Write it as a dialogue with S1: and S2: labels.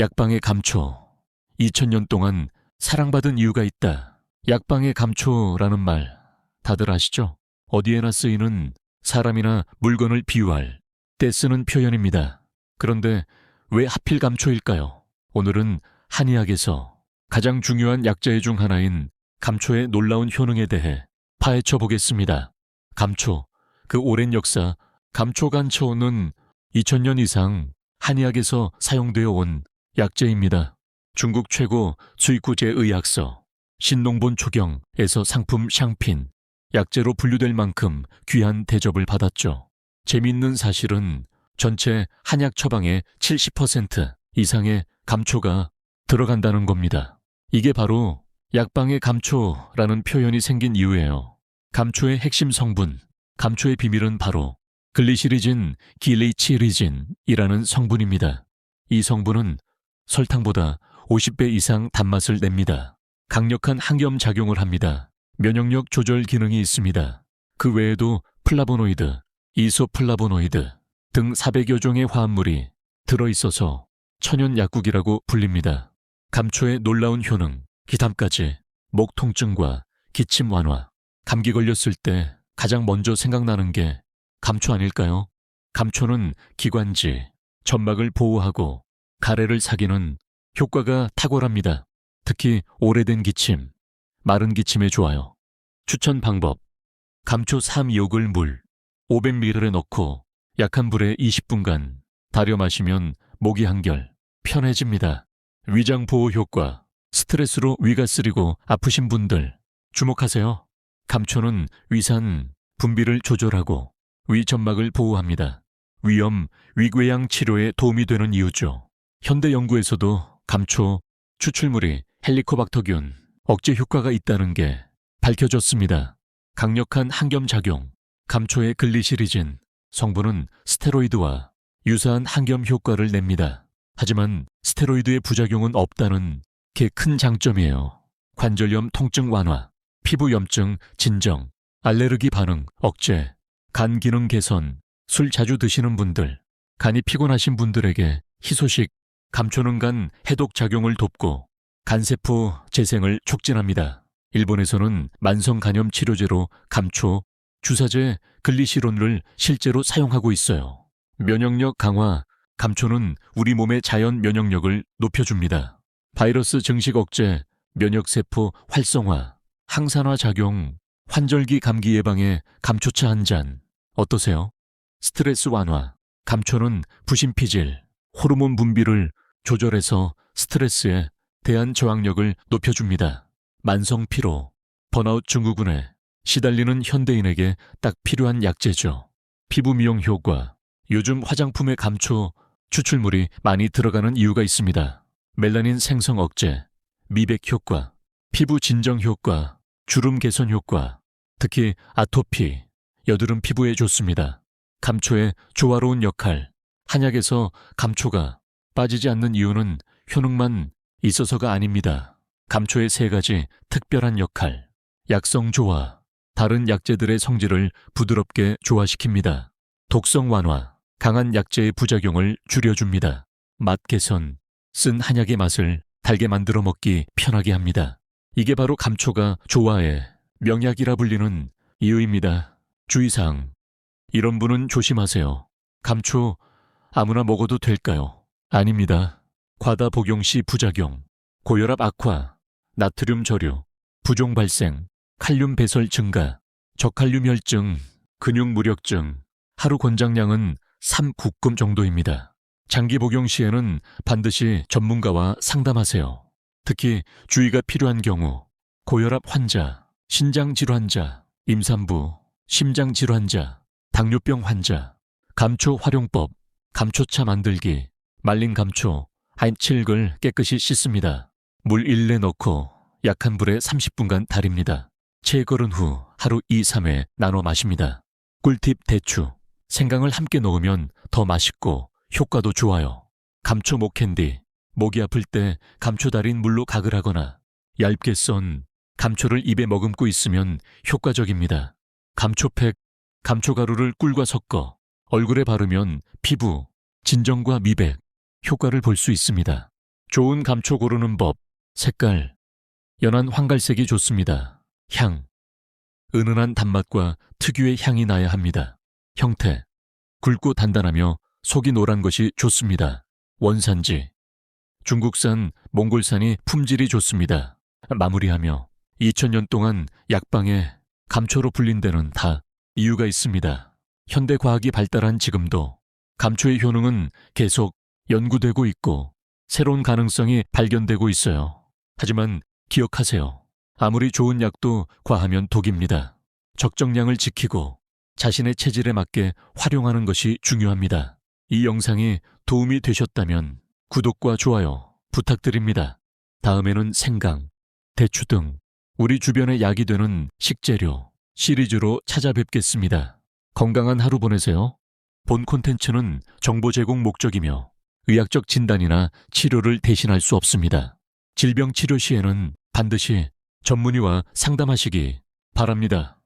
S1: 약방의 감초. 2000년 동안 사랑받은 이유가 있다. 약방의 감초라는 말 다들 아시죠? 어디에나 쓰이는 사람이나 물건을 비유할 때 쓰는 표현입니다. 그런데 왜 하필 감초일까요? 오늘은 한의학에서 가장 중요한 약재 중 하나인 감초의 놀라운 효능에 대해 파헤쳐 보겠습니다. 감초, 그 오랜 역사, 감초간초는 2000년 이상 한의학에서 사용되어 온 약재입니다. 중국 최고 수익구제의학서 신농본 초경에서 상품 샹핀, 약재로 분류될 만큼 귀한 대접을 받았죠. 재미있는 사실은 전체 한약 처방의 70% 이상의 감초가 들어간다는 겁니다. 이게 바로 약방의 감초라는 표현이 생긴 이유예요. 감초의 핵심 성분, 감초의 비밀은 바로 글리시리진, 길리치리진이라는 성분입니다. 이 성분은 설탕보다 50배 이상 단맛을 냅니다. 강력한 항염작용을 합니다. 면역력 조절 기능이 있습니다. 그 외에도 플라보노이드, 이소플라보노이드 등 400여 종의 화합물이 들어있어서 천연약국이라고 불립니다. 감초의 놀라운 효능, 기담까지 목 통증과 기침 완화, 감기 걸렸을 때 가장 먼저 생각나는 게 감초 아닐까요? 감초는 기관지, 점막을 보호하고 가래를 사귀는 효과가 탁월합니다. 특히 오래된 기침, 마른 기침에 좋아요. 추천 방법, 감초 3-2억을 물 500ml에 넣고 약한 불에 20분간 달여 마시면 목이 한결 편해집니다. 위장 보호 효과, 스트레스로 위가 쓰리고 아프신 분들 주목하세요. 감초는 위산, 분비를 조절하고 위 점막을 보호합니다. 위염, 위궤양 치료에 도움이 되는 이유죠. 현대 연구에서도 감초 추출물이 헬리코박터균 억제 효과가 있다는 게 밝혀졌습니다. 강력한 항염작용, 감초의 글리시리진 성분은 스테로이드와 유사한 항염 효과를 냅니다. 하지만 스테로이드의 부작용은 없다는 게 큰 장점이에요. 관절염 통증 완화, 피부 염증 진정, 알레르기 반응 억제, 간 기능 개선, 술 자주 드시는 분들, 간이 피곤하신 분들에게 희소식, 감초는 간 해독 작용을 돕고 간세포 재생을 촉진합니다. 일본에서는 만성 간염 치료제로 감초, 주사제 글리시론을 실제로 사용하고 있어요. 면역력 강화, 감초는 우리 몸의 자연 면역력을 높여줍니다. 바이러스 증식 억제, 면역세포 활성화, 항산화 작용, 환절기 감기 예방에 감초차 한 잔 어떠세요? 스트레스 완화, 감초는 부신피질, 호르몬 분비를 조절해서 스트레스에 대한 저항력을 높여줍니다. 만성 피로, 번아웃 증후군에 시달리는 현대인에게 딱 필요한 약재죠. 피부 미용 효과, 요즘 화장품에 감초 추출물이 많이 들어가는 이유가 있습니다. 멜라닌 생성 억제, 미백 효과, 피부 진정 효과, 주름 개선 효과, 특히 아토피, 여드름 피부에 좋습니다. 감초의 조화로운 역할, 한약에서 감초가 빠지지 않는 이유는 효능만 있어서가 아닙니다. 감초의 3가지 특별한 역할, 약성 조화, 다른 약재들의 성질을 부드럽게 조화시킵니다. 독성 완화, 강한 약재의 부작용을 줄여줍니다. 맛 개선, 쓴 한약의 맛을 달게 만들어 먹기 편하게 합니다. 이게 바로 감초가 조화의 명약이라 불리는 이유입니다. 주의사항, 이런 분은 조심하세요. 감초 아무나 먹어도 될까요? 아닙니다. 과다 복용 시 부작용, 고혈압 악화, 나트륨 저류, 부종 발생, 칼륨 배설 증가, 저칼륨 혈증, 근육 무력증, 하루 권장량은 3국금 정도입니다. 장기 복용 시에는 반드시 전문가와 상담하세요. 특히 주의가 필요한 경우 고혈압 환자, 신장질환자, 임산부, 심장질환자, 당뇨병 환자, 감초 활용법, 감초차 만들기, 말린 감초, 한칠글 깨끗이 씻습니다. 물 1례 넣고 약한 불에 30분간 달입니다. 채 걸은 후 하루 2-3회 나눠 마십니다. 꿀팁 대추, 생강을 함께 넣으면 더 맛있고 효과도 좋아요. 감초 목캔디, 목이 아플 때 감초 달인 물로 각을 하거나 얇게 썬 감초를 입에 머금고 있으면 효과적입니다. 감초팩, 감초가루를 꿀과 섞어 얼굴에 바르면 피부, 진정과 미백, 효과를 볼 수 있습니다. 좋은 감초 고르는 법. 색깔. 연한 황갈색이 좋습니다. 향. 은은한 단맛과 특유의 향이 나야 합니다. 형태. 굵고 단단하며 속이 노란 것이 좋습니다. 원산지. 중국산, 몽골산이 품질이 좋습니다. 마무리하며 2000년 동안 약방에 감초로 불린 데는 다 이유가 있습니다. 현대 과학이 발달한 지금도 감초의 효능은 계속 연구되고 있고 새로운 가능성이 발견되고 있어요. 하지만 기억하세요. 아무리 좋은 약도 과하면 독입니다. 적정량을 지키고 자신의 체질에 맞게 활용하는 것이 중요합니다. 이 영상이 도움이 되셨다면 구독과 좋아요 부탁드립니다. 다음에는 생강, 대추 등 우리 주변의 약이 되는 식재료 시리즈로 찾아뵙겠습니다. 건강한 하루 보내세요. 본 콘텐츠는 정보 제공 목적이며 의학적 진단이나 치료를 대신할 수 없습니다. 질병 치료 시에는 반드시 전문의와 상담하시기 바랍니다.